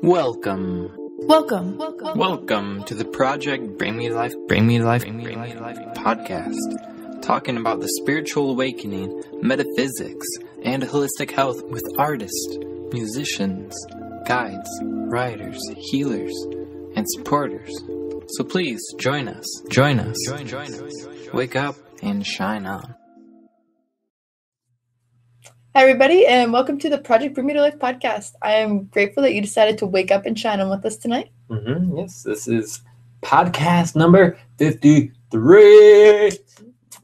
Welcome to the Project Bring Me Life podcast, talking about the spiritual awakening, metaphysics, and holistic health with artists, musicians, guides, writers, healers, and supporters. So please join us. Wake up and shine on. Hi, everybody, and welcome to the Project Bring Me to Life podcast. I am grateful that you decided to wake up and shine on with us tonight. Yes, this is podcast number 53.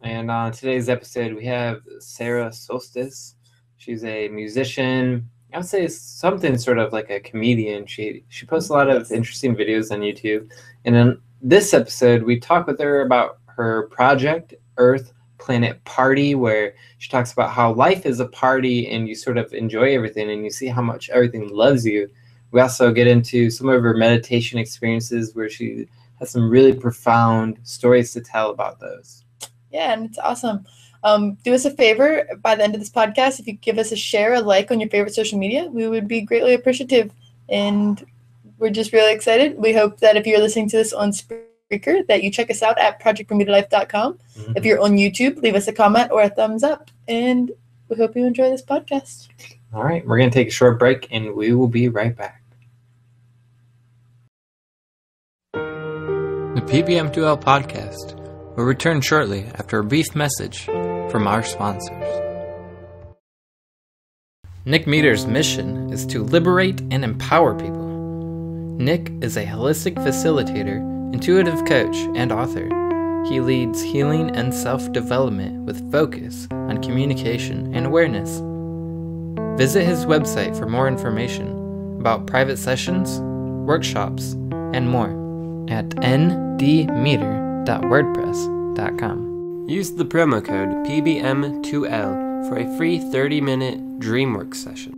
And on today's episode, we have Sarah Solstice. She's a musician. I would say something sort of like a comedian. She posts a lot of interesting videos on YouTube. And in this episode, we talk with her about her project, Earth Planet Party, where she talks about how life is a party and you sort of enjoy everything and you see how much everything loves you. We also get into some of her meditation experiences where she has some really profound stories to tell about those. Yeah, and it's awesome. Do us a favor by the end of this podcast. If you give us a share, a like on your favorite social media, we would be greatly appreciative. And we're just really excited. We hope that if you're listening to this on Spreaker, that you check us out at projectbringmetolife.com. If you're on YouTube, leave us a comment or a thumbs up, and we hope you enjoy this podcast. All right, we're going to take a short break, and we will be right back. The PBM2L podcast will return shortly after a brief message from our sponsors. Nick Meter's mission is to liberate and empower people. Nick is a holistic facilitator, intuitive coach, and author. He leads healing and self-development with focus on communication and awareness. Visit his website for more information about private sessions, workshops, and more at ndmeter.wordpress.com. Use the promo code PBM2L for a free 30-minute DreamWorks session.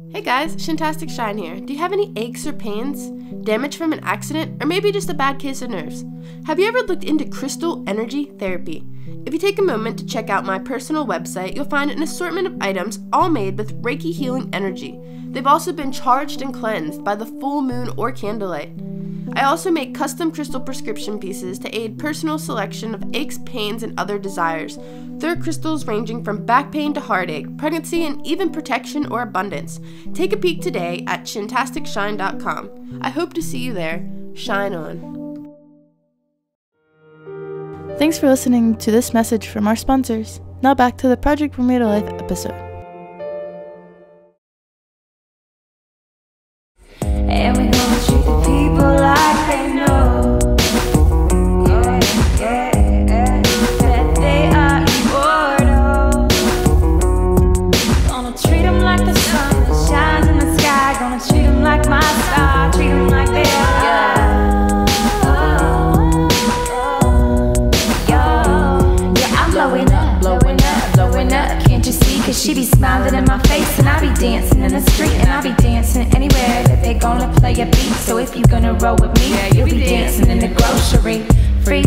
Hey guys, Shantastic Shine here. Do you have any aches or pains, damage from an accident, or maybe just a bad case of nerves? Have you ever looked into crystal energy therapy? If you take a moment to check out my personal website, you'll find an assortment of items all made with Reiki healing energy. They've also been charged and cleansed by the full moon or candlelight. I also make custom crystal prescription pieces to aid personal selection of aches, pains, and other desires. There are crystals ranging from back pain to heartache, pregnancy, and even protection or abundance. Take a peek today at shantasticshine.com. I hope to see you there. Shine on. Thanks for listening to this message from our sponsors. Now back to the Project Bring Me to Life episode. And we gonna treat the people like they know. That they are immortal. Gonna treat them like the sun that shines in the sky. Gonna treat them like my star. Treat them like they are. I'm blowing up. Can't you see? Cause she be smiling in my face, and I be dancing in the street, and I be dancing anywhere that they gonna play a beat. So if you gonna roll with me, you'll be dancing in the grocery. Free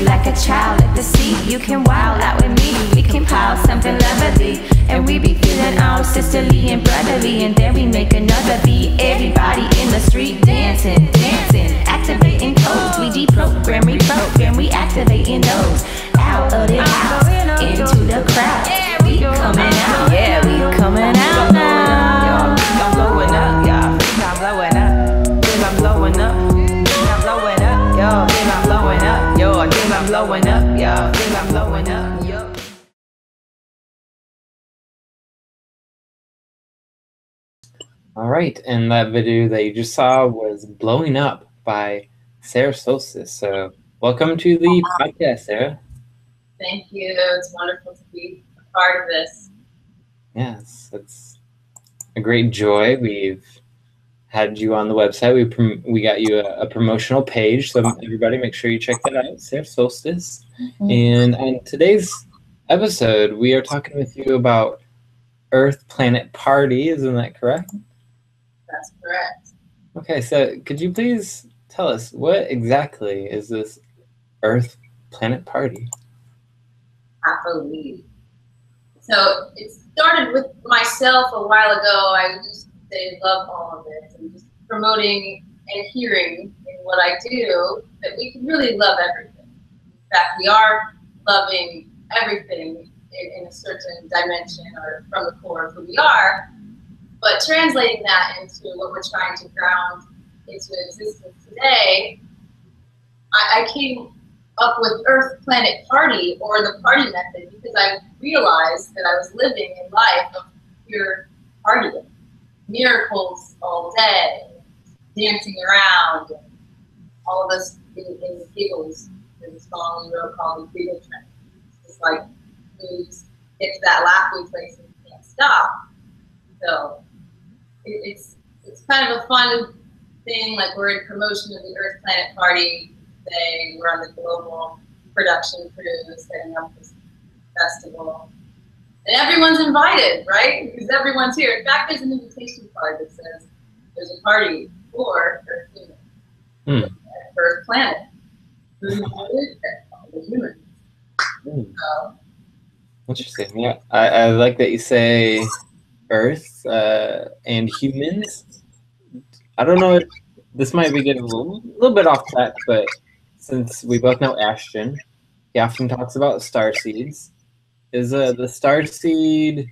like a child at the sea. You can wild out with me. We can pile something lovely, and we be feeling all sisterly and brotherly. And then we make another beat. Everybody in the street dancing, activating codes. We deprogram, reprogram, we activating those. Out of the house, into the crowd. We coming out, yeah, we coming out now. I'm blowing up, y'all. I'm blowing up. I'm blowing up. I'm blowing up, yo. I'm blowing up, yo. I think I'm blowing up, yo. I'm blowing up, yo. All right, and that video that you just saw was Blowing Up by Sarah Solstice. So welcome to the podcast, Sarah. Thank you. It's wonderful to be a part of this. Yes, it's a great joy. We've had you on the website. We got you a promotional page, so everybody make sure you check that out, Sarah Solstice. And on today's episode, we are talking with you about Earth Planet Party. Isn't that correct? That's correct. Okay, so could you please tell us what exactly is this Earth Planet Party? I believe. So it started with myself a while ago. I used they love all of it, and just promoting and hearing in what I do that we can really love everything. In fact, we are loving everything in a certain dimension or from the core of who we are, but translating that into what we're trying to ground into existence today, I came up with Earth Planet Party, or the party method, because I realized that I was living a life of pure partying, miracles all day, dancing around, and all of us in giggles. There's a song we wrote called The Giggle Trend. It's like we just get to that laughing place and we can't stop. So it's kind of a fun thing. Like, we're in promotion of the Earth Planet Party today. We're on the global production crew setting up this festival. And everyone's invited, right? Because everyone's here. In fact, there's an invitation card that says there's a party for Earth humans, Earth Planet. Who's invited? All the humans. So, Interesting. Yeah, I like that you say Earth and humans. I don't know if this might be getting a little bit off track, but since we both know Ashton, he often talks about star seeds. Is the starseed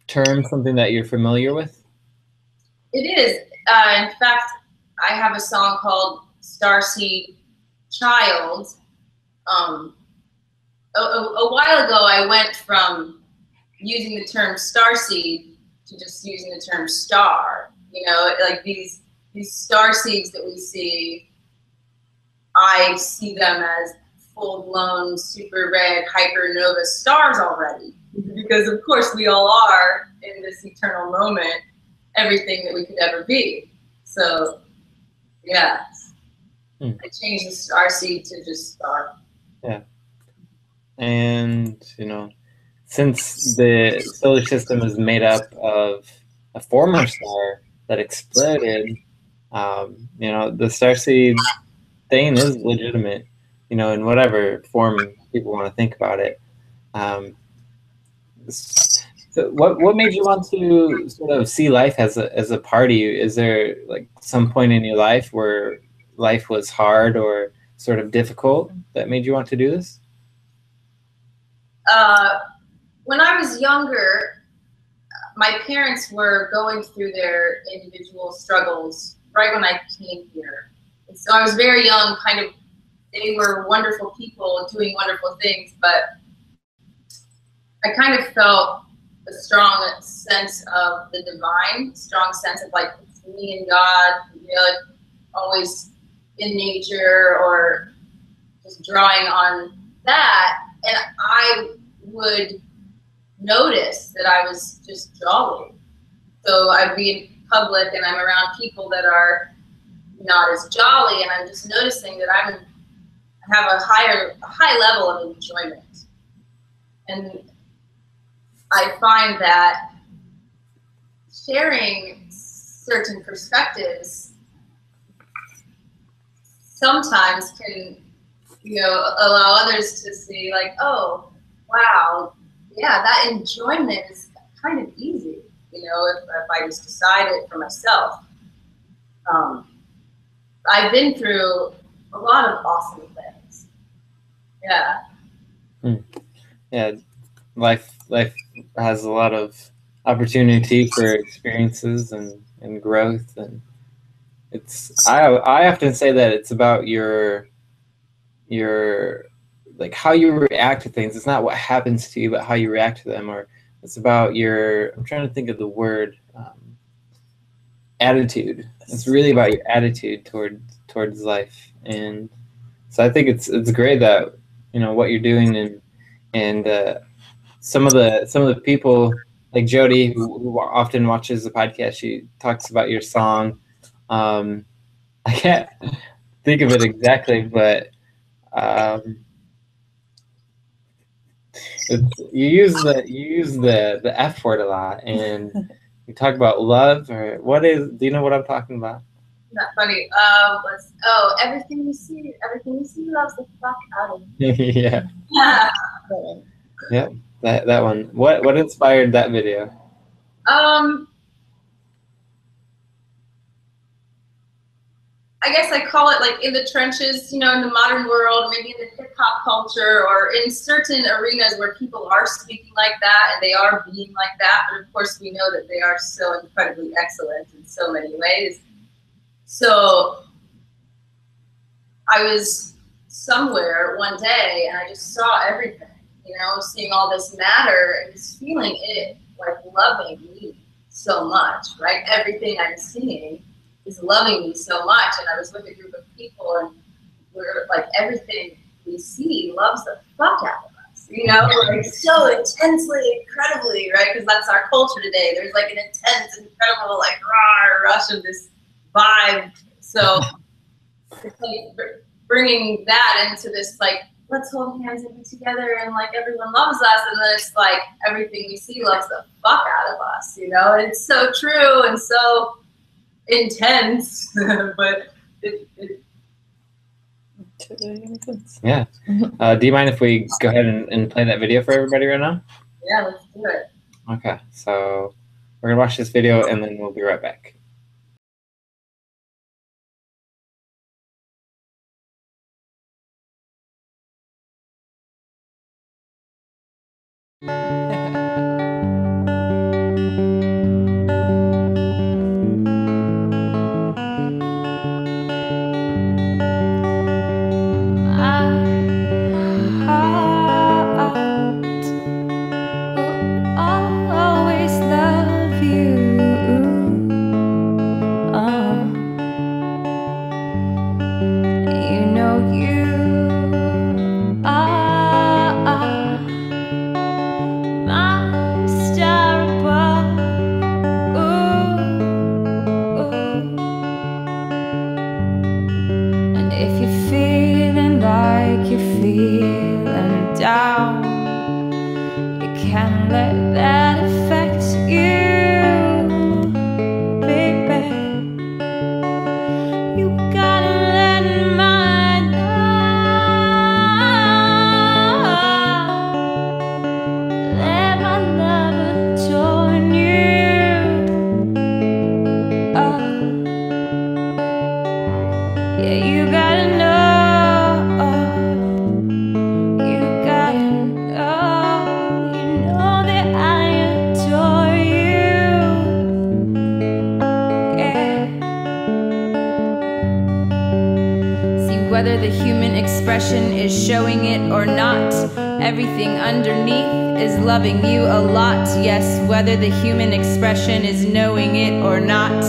term something that you're familiar with? it is. In fact, I have a song called Starseed Child. A while ago, I went from using the term starseed to just using the term star. You know, like these star seeds that we see, I see them as full-blown, super red, hypernova stars already. Because of course we all are, in this eternal moment, everything that we could ever be. So, yeah. I changed the star seed to just star. Yeah. And, you know, since the solar system is made up of a former star that exploded, you know, the starseed thing is legitimate, you know, in whatever form people want to think about it. So what made you want to sort of see life as a party? Is there like some point in your life where life was hard or sort of difficult that made you want to do this? When I was younger, my parents were going through their individual struggles right when I came here. And so I was very young, kind of, they were wonderful people doing wonderful things, but I kind of felt a strong sense of the divine, strong sense of like, it's me and God, you know, like always in nature or just drawing on that. And I would notice that I was just jolly. So I'd be in public and I'm around people that are not as jolly, and I'm just noticing that I have a high level of enjoyment. And I find that sharing certain perspectives sometimes can, you know, allow others to see like, oh, wow, yeah, that enjoyment is kind of easy, you know, if I just decide it for myself. I've been through a lot of awesome things. Yeah. Yeah, life has a lot of opportunity for experiences and growth, and it's I often say that it's about your like how you react to things. It's not what happens to you, but how you react to them, or it's about your, I'm trying to think of the word, attitude. It's really about your attitude towards life. And so I think it's great that, you know, what you're doing, and some of the people like Jody who often watches the podcast, she talks about your song. I can't think of it exactly, but you use the F word a lot, and you talk about love, or do you know what I'm talking about? Not funny. Everything you see loves the fuck out of you. Yeah. Yeah, that one. What inspired that video? I guess I call it like in the trenches, you know, in the modern world, maybe in the hip hop culture, or in certain arenas where people are speaking like that and they are being like that. But of course, we know that they are so incredibly excellent in so many ways. So I was somewhere one day and I just saw everything, you know, seeing all this matter and just feeling it, like loving me so much, right? Everything I'm seeing is loving me so much. And I was with a group of people and we're like, everything we see loves the fuck out of us, you know, like so intensely, incredibly, right? Because that's our culture today. There's like an intense, incredible, like raw rush of this vibe. So it's like bringing that into this, like, let's hold hands and be together and like everyone loves us. And then it's like everything we see loves the fuck out of us, you know? And it's so true and so intense, but it totally makes sense. Yeah. Do you mind if we go ahead and play that video for everybody right now? Yeah, let's do it. Okay, so we're gonna watch this video and then we'll be right back. Whether the human expression is showing it or not, everything underneath is loving you a lot. Yes, whether the human expression is knowing it or not,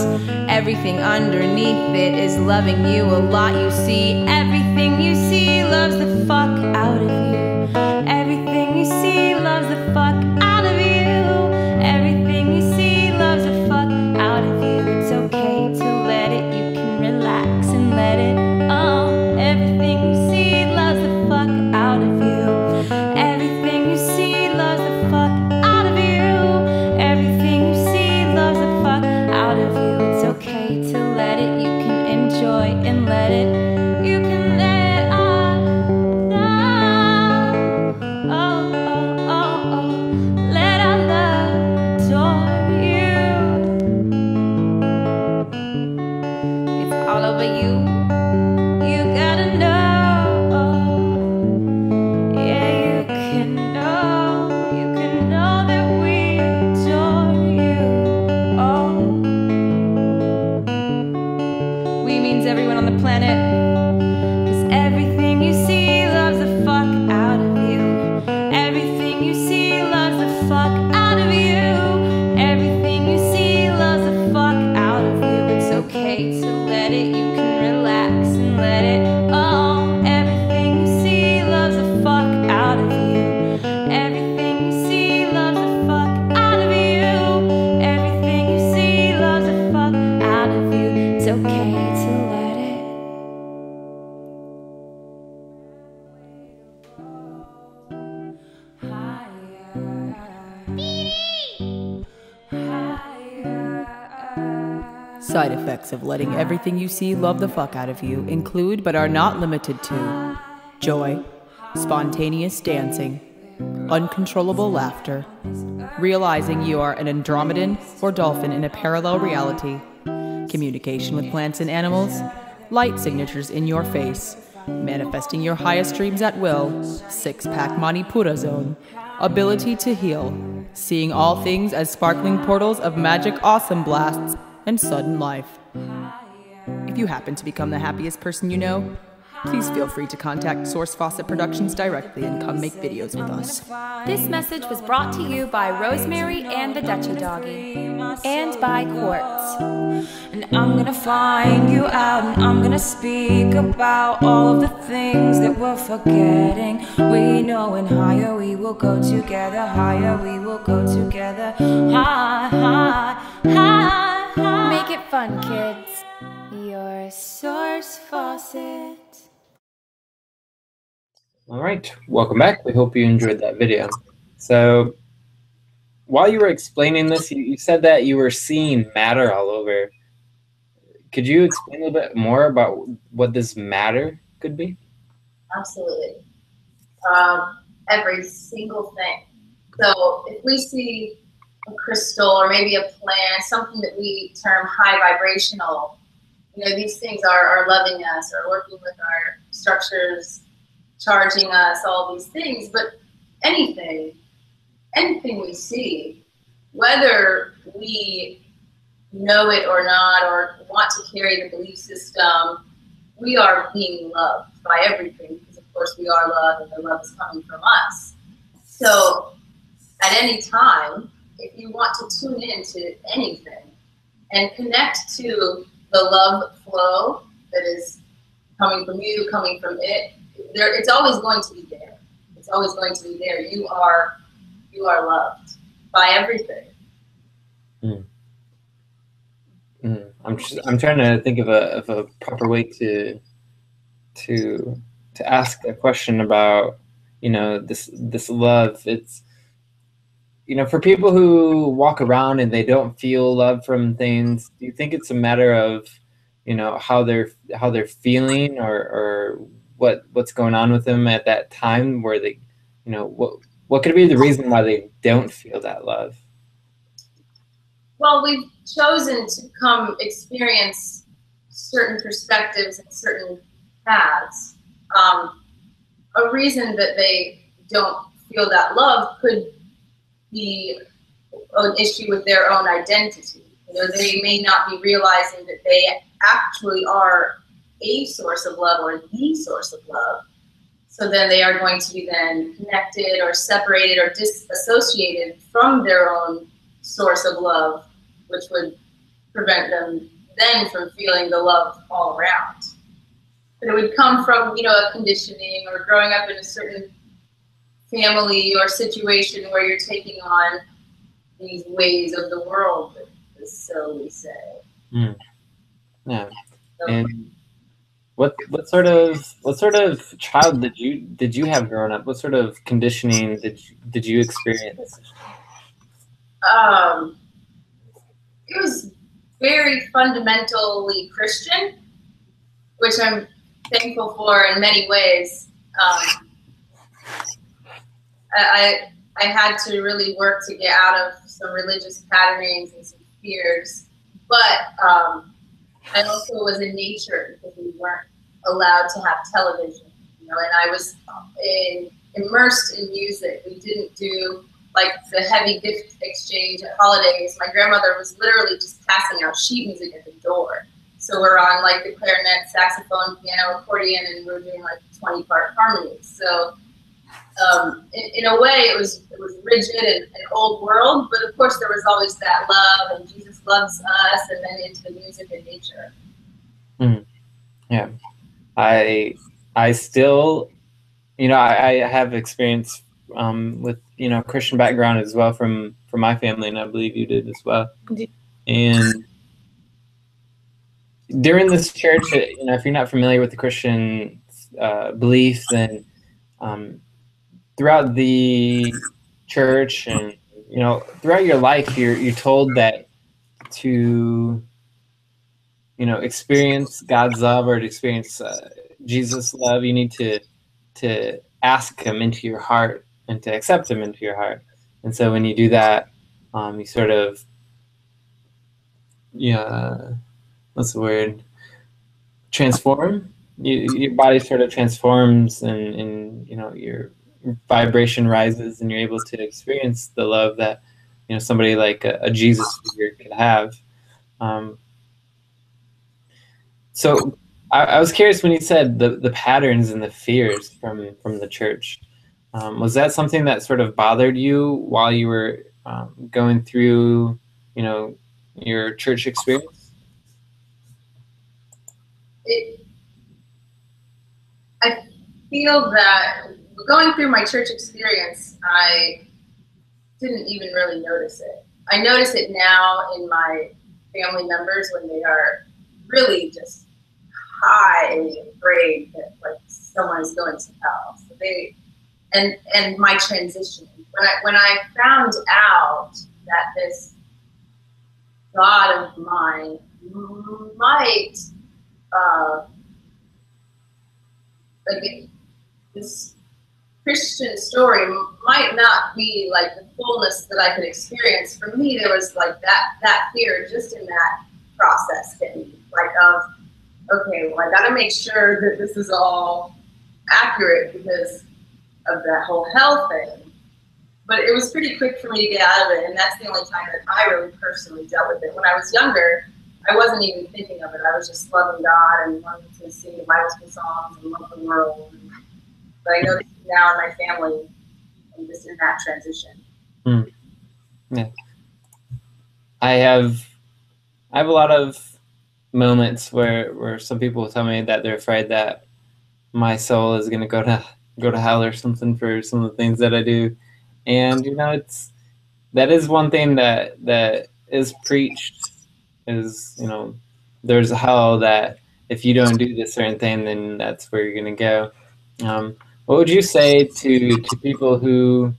everything underneath it is loving you a lot. You see, everything you see loves the fuck out of you. Everything you see loves the fuck out of you. Everything you see loves the fuck out of you. It's okay to let it, you can relax and let it. Everything you see loves the fuck out of you. Everything you see loves the fuck out of you. Everything you see loves the fuck out of you. It's okay to let it, you can enjoy and let it. You can let it let our love adore you. It's all over you. Everyone on the planet, 'cause everything you see loves the fuck out of you. Everything you see loves the fuck out of you. Everything you see loves the fuck out of you. It's okay to let it, you can relax and let it. Everything you see loves the fuck out of you. Everything you see loves the fuck out of you. Everything you see loves the fuck out of you. It's okay to let Side effects of letting everything you see love the fuck out of you include, but are not limited to, joy, spontaneous dancing, uncontrollable laughter, realizing you are an Andromedan or dolphin in a parallel reality, communication with plants and animals, light signatures in your face, manifesting your highest dreams at will, six-pack Manipura zone, ability to heal, seeing all things as sparkling portals of magic awesome blasts, and sudden life. If you happen to become the happiest person you know, please feel free to contact Source Faucet Productions directly and come make videos with us. This message was brought to you by Rosemary and the Dutchie Doggy, and by Quartz. And I'm gonna find you out, and I'm gonna speak about all of the things that we're forgetting. We know, and higher we will go together, higher we will go together. High, high, high, high. Make it fun, kids. Your Source Faucet. All right, welcome back. We hope you enjoyed that video. So while you were explaining this, you said that you were seeing matter all over. Could you explain a little bit more about what this matter could be? Absolutely. Every single thing. So if we see a crystal or maybe a plant, something that we term high vibrational, you know, these things are loving us or working with our structures, charging us, all these things. But anything we see, whether we know it or not, or want to carry the belief system, we are being loved by everything, because of course we are loved and the love is coming from us. So at any time, if you want to tune into anything and connect to the love flow that is coming from you, coming from it, it's always going to be there. It's always going to be there. You are loved by everything. I'm trying to think of a proper way to ask a question about, you know, this love. It's, you know, for people who walk around and they don't feel love from things, do you think it's a matter of, you know, how they're feeling, or what's going on with them at that time, where they, you know, what could be the reason why they don't feel that love? Well, we've chosen to come experience certain perspectives and certain paths. A reason that they don't feel that love could be an issue with their own identity. You know, they may not be realizing that they actually are a source of love or the source of love. So then they are going to be then connected or separated or disassociated from their own source of love, which would prevent them then from feeling the love all around. But it would come from, you know, a conditioning or growing up in a certain family or situation where you're taking on these ways of the world, so we say. Yeah. And what sort of child did you have growing up? What sort of conditioning did you experience? It was very fundamentally Christian, which I'm thankful for in many ways. I had to really work to get out of some religious patterns and some fears, but I also was in nature, because we weren't allowed to have television, you know, and I was immersed in music. We didn't do like the heavy gift exchange at holidays. My grandmother was literally just passing out sheet music at the door. So we're on like the clarinet, saxophone, piano, accordion, and we're doing like 20-part harmonies. So in a way, it was rigid and old world, but of course there was always that love, and Jesus loves us, and then into the music and nature. Yeah, I still, you know, I have experience with, you know, Christian background as well from my family, and I believe you did as well. And during this church, you know, if you're not familiar with the Christian belief, then throughout the church and, you know, throughout your life, you're told that to, you know, experience God's love or to experience Jesus' love, you need to ask him into your heart and to accept him into your heart. And so when you do that, you sort of, yeah, what's the word? transform. Your body sort of transforms, and you know, your vibration rises, and you're able to experience the love that, you know, somebody like a Jesus figure could have. So I was curious when you said the patterns and the fears from the church. Was that something that sort of bothered you while you were going through, you know, your church experience? I feel that going through my church experience, I didn't even really notice it. I notice it now in my family members when they are really just highly afraid that like someone is going to hell. So they and my transition. When I found out that this God of mine might like this Christian story might not be like the fullness that I could experience. For me, there was like that fear just in that process hit me, like of, okay, well, I gotta make sure that this is all accurate because of that whole hell thing. But it was pretty quick for me to get out of it, and that's the only time that I really personally dealt with it. When I was younger, I wasn't even thinking of it. I was just loving God and wanting to sing the Bible songs and love the world. But I notice now in my family, I'm just in that transition. Yeah, I have a lot of moments where some people tell me that they're afraid that my soul is going to go to hell or something for some of the things that I do, and you know, that is one thing that is preached, is, you know, there's a hell, that if you don't do this certain thing, then that's where you're going to go. What would you say to people who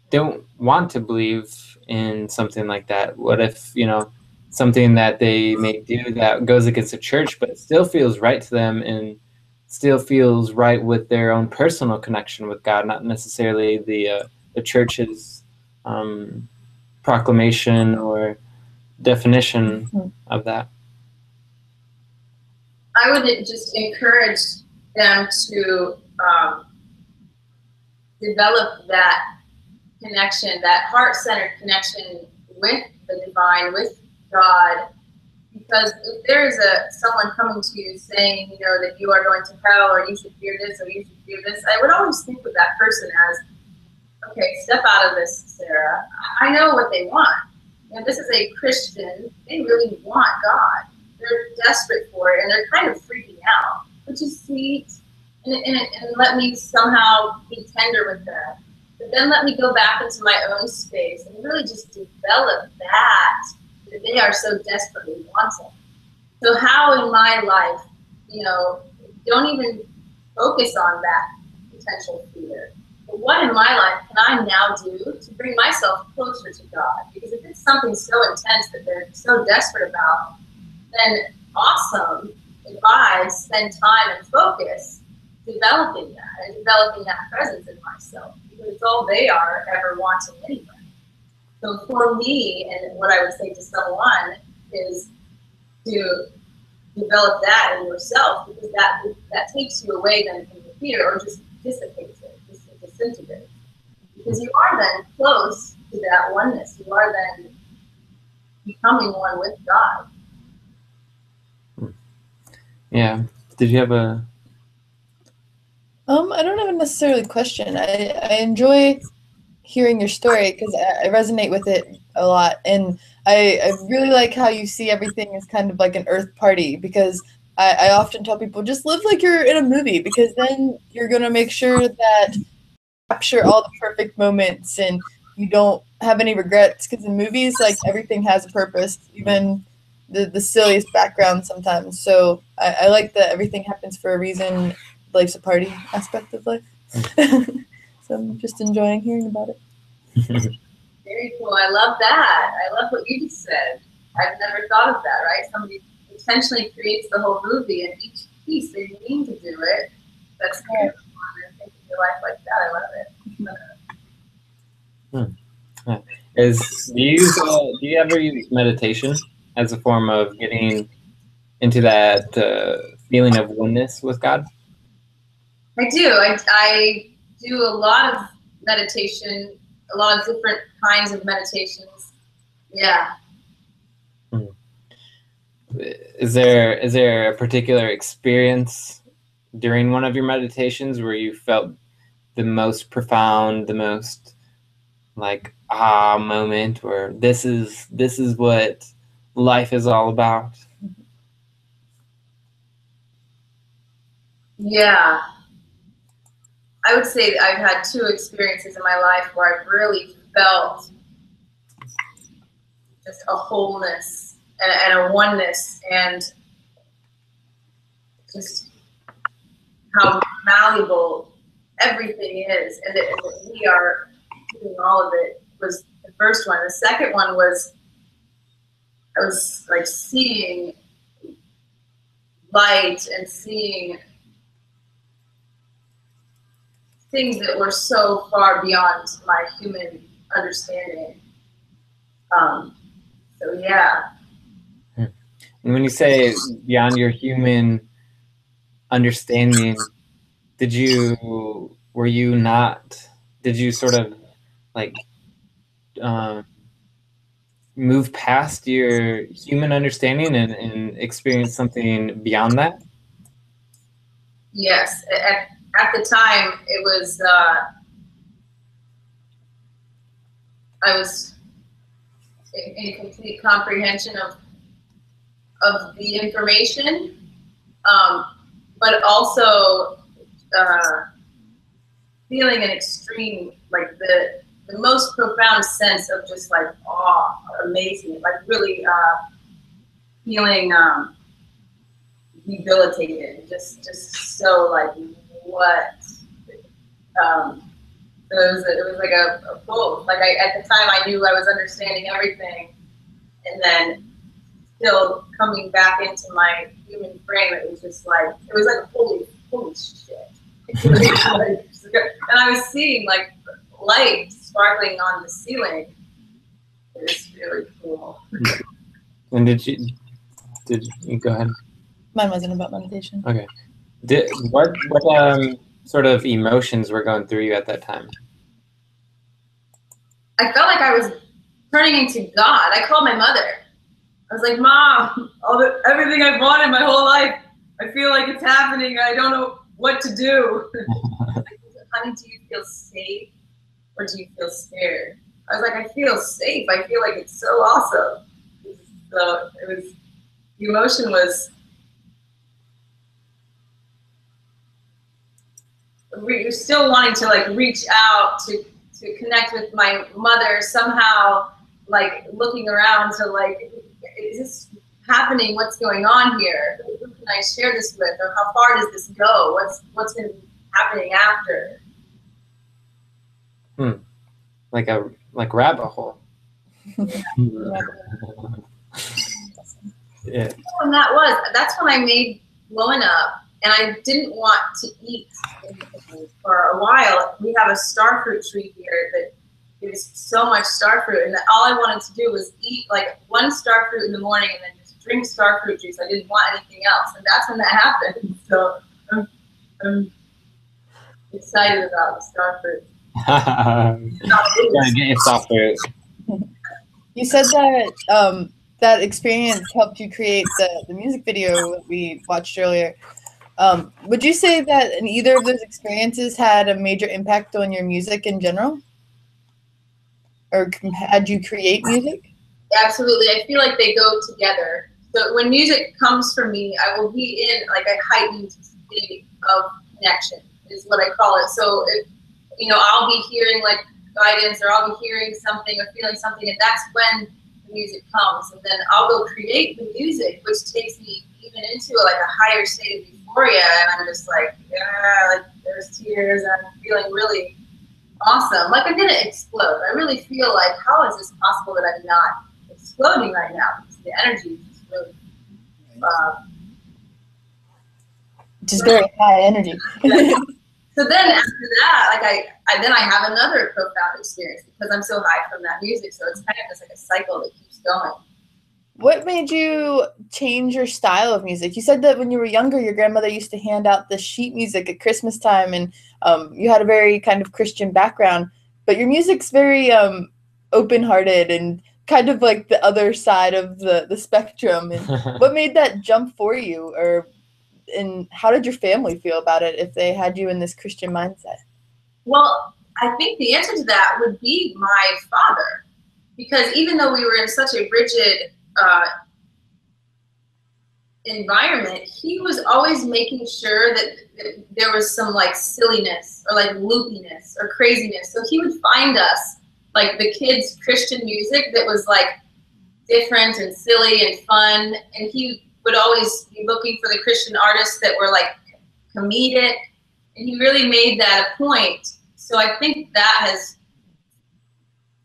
don't want to believe in something like that? What if, you know, something that they may do that goes against the church, but it still feels right to them and still feels right with their own personal connection with God, not necessarily the church's proclamation or definition of that? I would just encourage them to develop that connection, that heart-centered connection with the divine, with God. Because if there is someone coming to you saying, you know, that you are going to hell, or you should fear this, or you should fear this, I would always think of that person as, okay, step out of this, Sarah. I know what they want. And this is a Christian. They really want God. They're desperate for it, and they're kind of freaking out, which is sweet. And let me somehow be tender with them. But then let me go back into my own space and really just develop that they are so desperately wanting. So how in my life, you know, don't even focus on that potential fear. But what in my life can I now do to bring myself closer to God? Because if it's something so intense that they're so desperate about, then awesome if I spend time and focus developing that and developing that presence in myself, because it's all they are ever wanting anyway. So for me, and what I would say to someone is to develop that in yourself, because that takes you away then from the fear, or just dissipates it, just disintegrates. Because you are then close to that oneness. You are then becoming one with God. Yeah. Did you have a... I don't have a necessarily question. I enjoy hearing your story because I resonate with it a lot, and I really like how you see everything as kind of like an earth party, because I often tell people, just live like you're in a movie, because then you're going to make sure that you capture all the perfect moments and you don't have any regrets, because in movies, like, everything has a purpose, even the silliest background sometimes. So I like that everything happens for a reason. Life's a party aspect of life. So I'm just enjoying hearing about it. Very cool. I love that. I love what you just said. I've never thought of that, right? Somebody intentionally creates the whole movie, and each piece they mean to do it. That's beautiful. And thinking your life like that, I love it. Do you ever use meditation as a form of getting into that feeling of oneness with God? I do. I do a lot of meditation, a lot of different kinds of meditations. Yeah. Is there a particular experience during one of your meditations where you felt the most profound, the most like moment, where this is what life is all about? Yeah. I would say that I've had two experiences in my life where I've really felt just a wholeness and a oneness, and just how malleable everything is, and that we are doing all of it, was the first one. The second one was, I was like seeing light and seeing things that were so far beyond my human understanding. So yeah. And when you say beyond your human understanding, did you sort of like move past your human understanding and experience something beyond that? Yes. At the time, it was, I was in complete comprehension of the information, but also feeling an extreme, like the most profound sense of just like awe, amazement, like really feeling debilitated, just so like what. It was like a both. Like at the time I knew I was understanding everything, and then still coming back into my human frame, it was just like, it was like holy shit. And I was seeing like light sparkling on the ceiling. It was really cool. And did you go ahead? Mine wasn't about meditation. Okay. What sort of emotions were going through you at that time? I felt like I was turning into God. I called my mother. I was like, Mom, everything I've wanted my whole life, I feel like it's happening. I don't know what to do. Honey, do you feel safe or do you feel scared? I was like, I feel safe. I feel like it's so awesome. So the emotion was, you're still wanting to like reach out to connect with my mother somehow, like looking around to like, is this happening? What's going on here? Who can I share this with? Or how far does this go? What's been happening after? Like rabbit hole. Yeah. When that's when I made Blowing Up, and I didn't want to eat for a while. We have a starfruit tree here that gives so much starfruit, and all I wanted to do was eat like one starfruit in the morning and then just drink starfruit juice. I didn't want anything else, and that's when that happened. So I'm excited about the starfruit. Gotta get your starfruit. You said that that experience helped you create the music video that we watched earlier. Would you say that in either of those experiences had a major impact on your music in general? Or had you create music? Absolutely. I feel like they go together. So when music comes from me, I will be in like a heightened state of connection, is what I call it. So if, I'll be hearing like guidance, or I'll be hearing something or feeling something, and that's when the music comes. And then I'll go create the music, which takes me even into like a higher state of euphoria, and I'm just like, yeah, like there's tears, and I'm feeling really awesome. Like I'm gonna explode. I really feel like, how is this possible that I'm not exploding right now? Because the energy is just really just very high energy. So then after that, like I have another profound experience because I'm so high from that music. So it's kind of just like a cycle that keeps going. What made you change your style of music? You said that when you were younger, your grandmother used to hand out the sheet music at Christmas time, and you had a very kind of Christian background. But your music's very open-hearted and kind of like the other side of the spectrum. And what made that jump for you? And how did your family feel about it if they had you in this Christian mindset? Well, I think the answer to that would be my father. Because even though we were in such a rigid environment, he was always making sure that there was some like silliness or like loopiness or craziness. So he would find us like the kids' Christian music that was like different and silly and fun. And he would always be looking for the Christian artists that were like comedic. And he really made that a point. So I think that has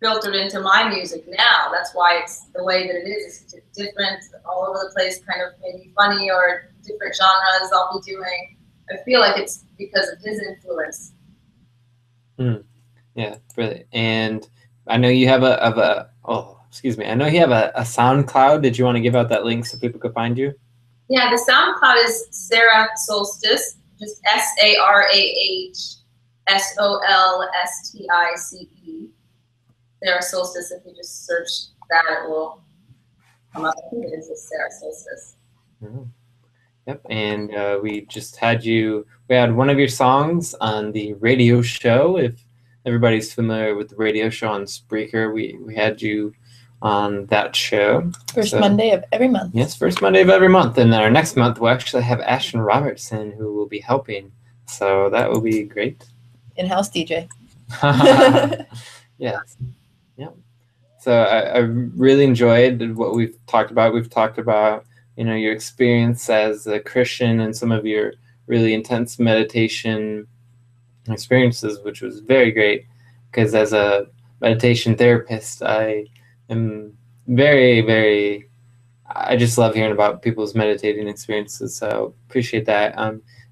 filtered into my music now. That's why it's the way that it is. It's different, all over the place, kind of maybe funny or different genres I'll be doing. I feel like it's because of his influence. Yeah, brilliant. And I know you have I know you have a SoundCloud. Did you want to give out that link so people could find you? Yeah, the SoundCloud is Sarah Solstice, just SarahSolstice. Sarah Solstice, if you just search that, it will come up. I think it is a Sarah Solstice. Yep, and we had one of your songs on the radio show. If everybody's familiar with the radio show on Spreaker, we had you on that show. First Monday of every month. Yes, first Monday of every month. And our next month, we'll actually have Ashton Robertson, who will be helping. So that will be great. In-house DJ. Yes. Yeah. So I really enjoyed what we've talked about. We've talked about, your experience as a Christian and some of your really intense meditation experiences, which was very great, because as a meditation therapist, I am very, very, I just love hearing about people's meditating experiences. So appreciate that.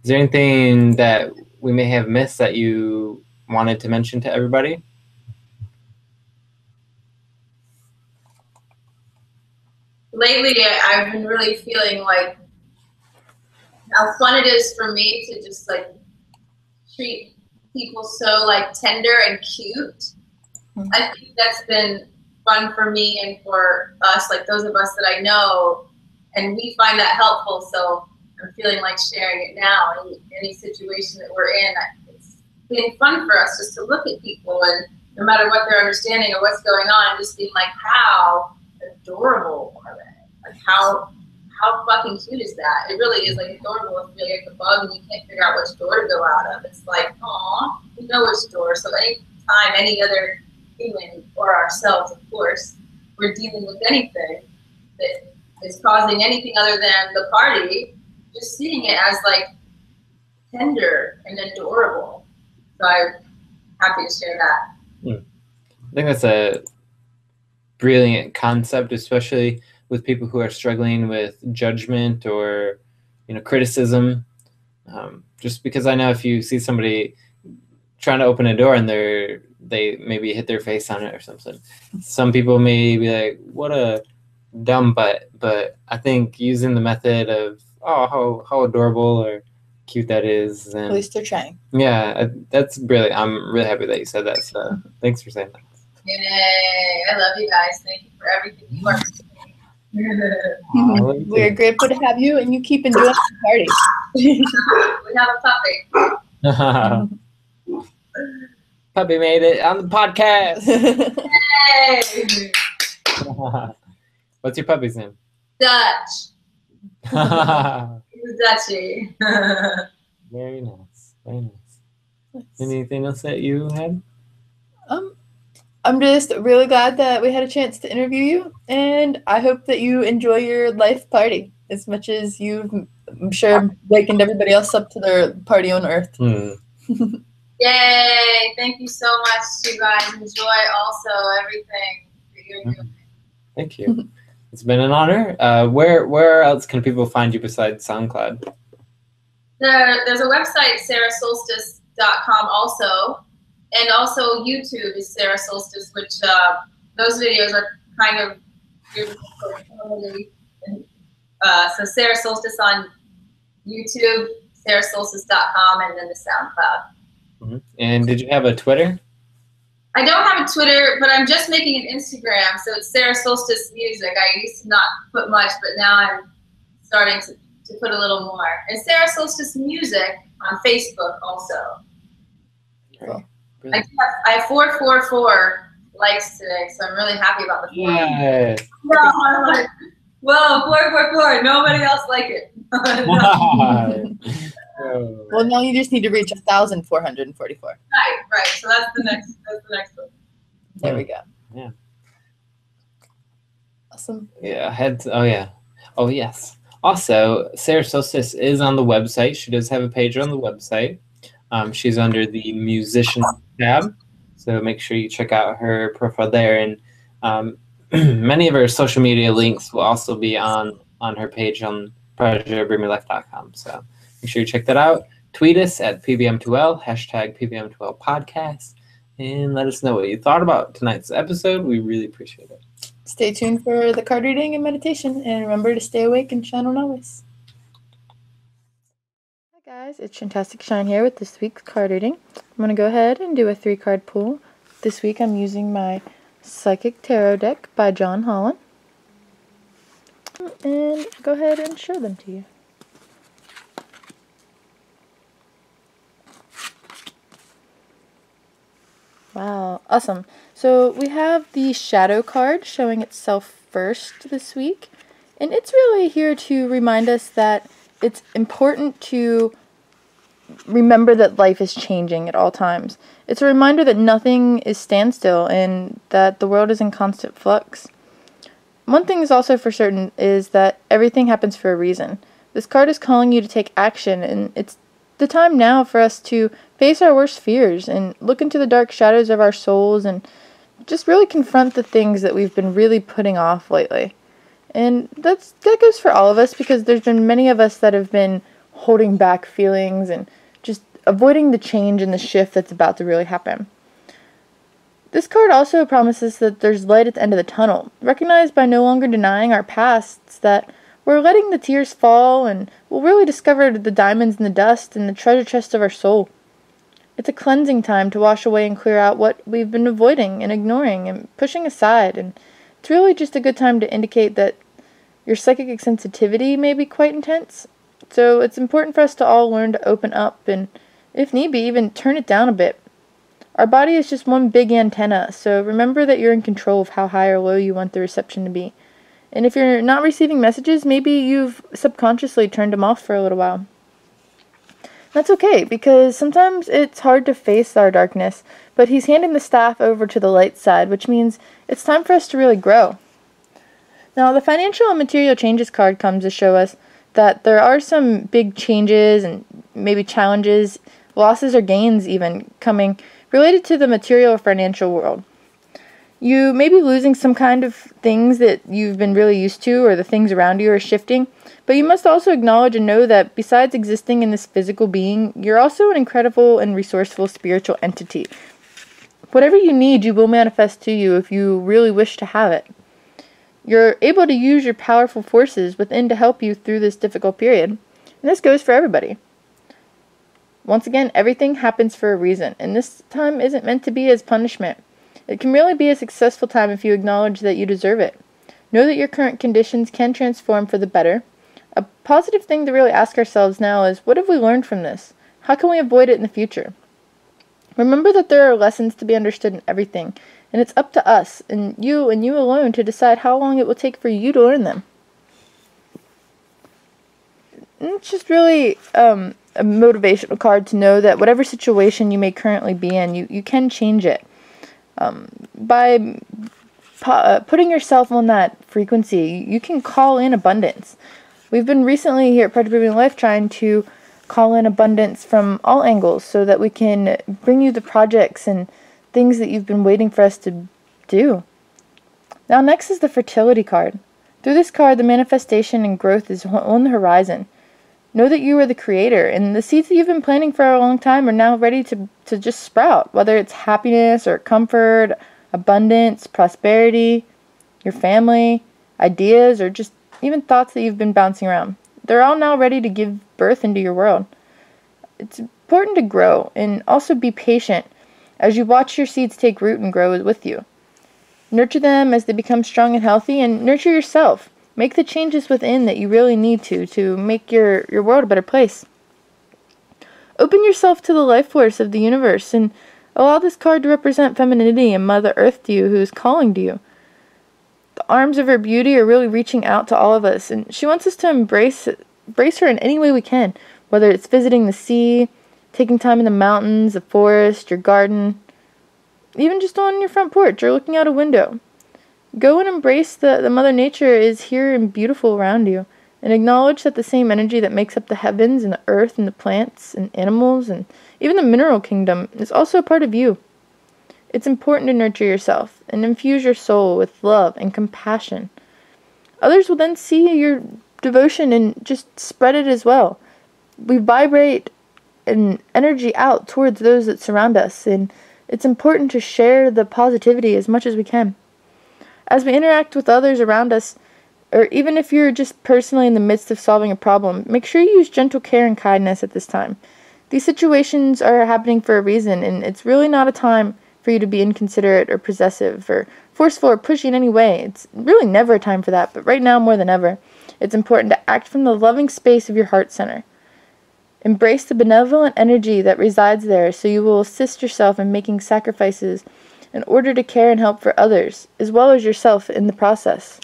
Is there anything that we may have missed that you wanted to mention to everybody? Lately, I've been really feeling like how fun it is for me to just like treat people so like tender and cute. I think that's been fun for me and for us, like those of us that I know, and we find that helpful. So I'm feeling like sharing it now in any situation that we're in. It's been fun for us just to look at people, and no matter what their understanding or what's going on, just being like, how adorable are they? Like how fucking cute is that? It really is like adorable if you're like a bug and you can't figure out which door to go out of. It's like, aw, you know which door. So anytime any other human or ourselves, of course, we're dealing with anything that is causing anything other than the party, just seeing it as like tender and adorable. So I'm happy to share that. I think that's a brilliant concept, especially with people who are struggling with judgment or criticism. Just because I know if you see somebody trying to open a door and they maybe hit their face on it or something, some people may be like, what a dumb butt. But I think using the method of, oh, how adorable or cute that is, and at least they're trying. Yeah, that's brilliant. I'm really happy that you said that. So thanks for saying that. Yay! I love you guys. Thank you for everything you are doing. We're grateful to have you, and you keep enjoying the party. We have a puppy. Puppy made it on the podcast. Yay! What's your puppy's name? Dutch. He's Dutchy. Very nice. Very nice. Anything else that you had? I'm just really glad that we had a chance to interview you, and I hope that you enjoy your life party as much as you've, I'm sure, wakened everybody else up to their party on Earth. Yay! Thank you so much, you guys. Enjoy also everything that you're doing. Thank you. It's been an honor. Where else can people find you besides SoundCloud? There's a website, sarahsolstice.com also. And also YouTube is Sarah Solstice, which those videos are kind of So Sarah Solstice on YouTube, sarahsolstice.com, and then the SoundCloud. Mm-hmm. And did you have a Twitter? I don't have a Twitter, but I'm just making an Instagram, so it's Sarah Solstice Music. I used to not put much, but now I'm starting to put a little more. And Sarah Solstice Music on Facebook also. Cool. I have 444 likes today, so I'm really happy about the 4. Yeah. No, I'm like, whoa, 444. Nobody else like it. Well, now you just need to reach 1,444. Right. So that's the next one. There we go. Yeah. Awesome. Yeah. Oh yes. Also, Sarah Solstice is on the website. She does have a page on the website. She's under the musician tab, so make sure you check out her profile there. And many of her social media links will also be on her page on PleasureBringMeLife.com. So make sure you check that out. Tweet us at PBM2L, hashtag PBM2L podcast, and let us know what you thought about tonight's episode. We really appreciate it. Stay tuned for the card reading and meditation, and remember to stay awake and shine on always. Hi guys, it's Shantastic Shine here with this week's card reading. I'm going to go ahead and do a 3-card pull. This week I'm using my Psychic Tarot deck by John Holland. And go ahead and show them to you. Wow, awesome. So we have the Shadow card showing itself first this week. And it's really here to remind us that it's important to remember that life is changing at all times. It's a reminder that nothing is standstill and that the world is in constant flux. One thing is also for certain is that everything happens for a reason. This card is calling you to take action, and it's the time now for us to face our worst fears and look into the dark shadows of our souls and just really confront the things that we've been really putting off lately. And that goes for all of us, because there's been many of us that have been holding back feelings and just avoiding the change and the shift that's about to really happen. This card also promises that there's light at the end of the tunnel, recognized by no longer denying our pasts, that we're letting the tears fall and we'll really discover the diamonds in the dust and the treasure chest of our soul. It's a cleansing time to wash away and clear out what we've been avoiding and ignoring and pushing aside, and it's really just a good time to indicate that your psychic sensitivity may be quite intense. So it's important for us to all learn to open up and, if need be, even turn it down a bit. Our body is just one big antenna, so remember that you're in control of how high or low you want the reception to be. And if you're not receiving messages, maybe you've subconsciously turned them off for a little while. That's okay, because sometimes it's hard to face our darkness, but he's handing the staff over to the light side, which means it's time for us to really grow. Now, the financial and material changes card comes to show us that there are some big changes and maybe challenges, losses or gains even, coming related to the material or financial world. You may be losing some kind of things that you've been really used to, or the things around you are shifting, but you must also acknowledge and know that besides existing in this physical being, you're also an incredible and resourceful spiritual entity. Whatever you need, you will manifest to you if you really wish to have it. You're able to use your powerful forces within to help you through this difficult period, and this goes for everybody. Once again, everything happens for a reason, and this time isn't meant to be as punishment. It can really be a successful time if you acknowledge that you deserve it. Know that your current conditions can transform for the better. A positive thing to really ask ourselves now is, what have we learned from this? How can we avoid it in the future? Remember that there are lessons to be understood in everything, and it's up to us and you alone to decide how long it will take for you to learn them. And it's just really a motivational card to know that whatever situation you may currently be in, you can change it. By putting yourself on that frequency, you can call in abundance. We've been recently here at Perpetual Life trying to call in abundance from all angles so that we can bring you the projects and things that you've been waiting for us to do. Now next is the fertility card. Through this card, the manifestation and growth is on the horizon. Know that you are the creator, and the seeds that you've been planting for a long time are now ready to just sprout, whether it's happiness or comfort, abundance, prosperity, your family. ideas, or just even thoughts that you've been bouncing around. They're all now ready to give birth into your world. It's important to grow and also be patient as you watch your seeds take root and grow with you. Nurture them as they become strong and healthy, and nurture yourself. Make the changes within that you really need to make your world a better place. Open yourself to the life force of the universe and allow this card to represent femininity and Mother Earth to you, who is calling to you. The arms of her beauty are really reaching out to all of us, and she wants us to embrace her in any way we can, whether it's visiting the sea, taking time in the mountains, the forest, your garden, even just on your front porch or looking out a window. Go and embrace the Mother Nature is here and beautiful around you, and acknowledge that the same energy that makes up the heavens and the earth and the plants and animals and even the mineral kingdom is also a part of you. It's important to nurture yourself and infuse your soul with love and compassion. Others will then see your devotion and just spread it as well. We vibrate an energy out towards those that surround us, and it's important to share the positivity as much as we can. As we interact with others around us, or even if you're just personally in the midst of solving a problem, make sure you use gentle care and kindness at this time. These situations are happening for a reason, and it's really not a time for you to be inconsiderate or possessive or forceful or pushy in any way. It's really never a time for that, but right now more than ever, it's important to act from the loving space of your heart center. Embrace the benevolent energy that resides there, so you will assist yourself in making sacrifices in order to care and help for others, as well as yourself in the process.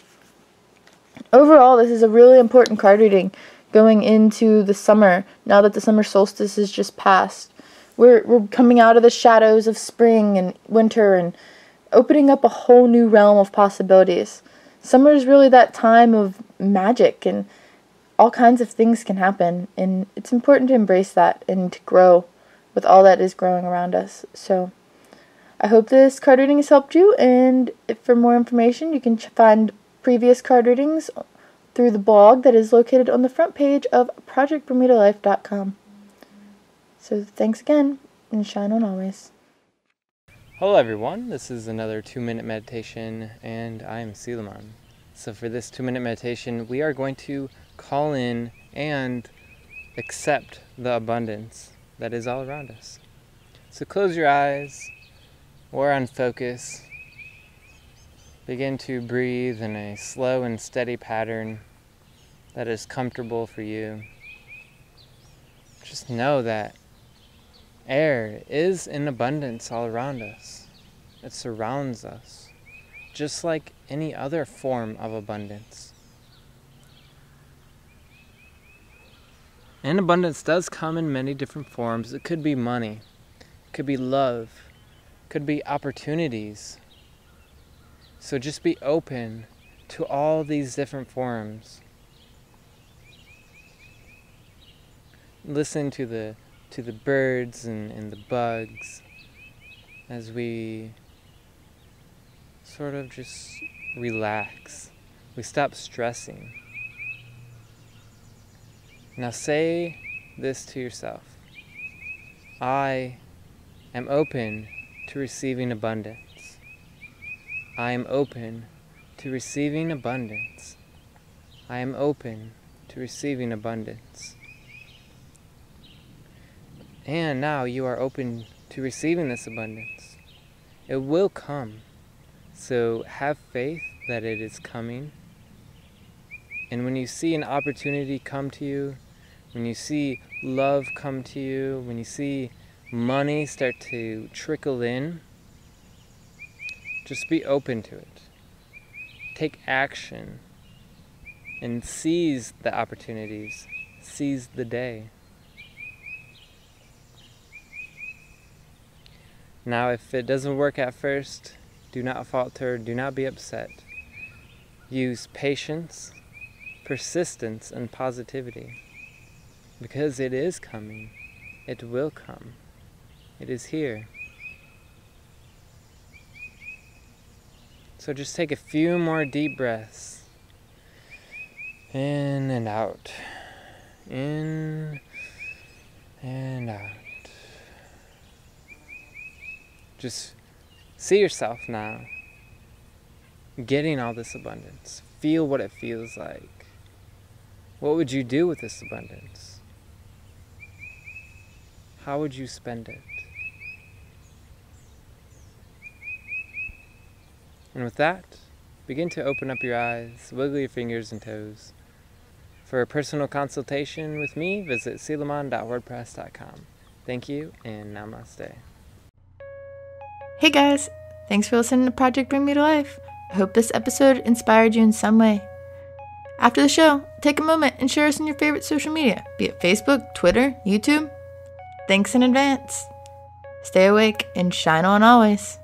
Overall, this is a really important card reading going into the summer, now that the summer solstice has just passed. We're coming out of the shadows of spring and winter and opening up a whole new realm of possibilities. Summer is really that time of magic, and all kinds of things can happen, and it's important to embrace that and to grow with all that is growing around us. So I hope this card reading has helped you, and if for more information you can find previous card readings through the blog that is located on the front page of projectbermudalife.com. So thanks again, and shine on always. Hello everyone, this is another 2-minute meditation, and I am Selomon. So for this 2-minute meditation, we are going to call in and accept the abundance that is all around us. So close your eyes, or on focus. Begin to breathe in a slow and steady pattern that is comfortable for you. Just know that air is in abundance all around us. It surrounds us, just like any other form of abundance. And abundance does come in many different forms. It could be money, it could be love, it could be opportunities. So just be open to all these different forms. Listen to the birds and the bugs as we sort of just relax. We stop stressing. Now say this to yourself: I am open to receiving abundance. I am open to receiving abundance. I am open to receiving abundance. And now you are open to receiving this abundance. It will come. So have faith that it is coming. And when you see an opportunity come to you, when you see love come to you, when you see money start to trickle in, just be open to it. Take action and seize the opportunities. Seize the day. Now, if it doesn't work at first, do not falter, do not be upset. Use patience, persistence, and positivity. Because it is coming. It will come. It is here. So just take a few more deep breaths. In and out. In and out. Just see yourself now getting all this abundance. Feel what it feels like. What would you do with this abundance? How would you spend it? And with that, begin to open up your eyes, wiggle your fingers and toes. For a personal consultation with me, visit selomon.wordpress.com. Thank you, and namaste. Hey guys, thanks for listening to Project Bring Me to Life. I hope this episode inspired you in some way. After the show, take a moment and share us on your favorite social media, be it Facebook, Twitter, YouTube. Thanks in advance. Stay awake and shine on always.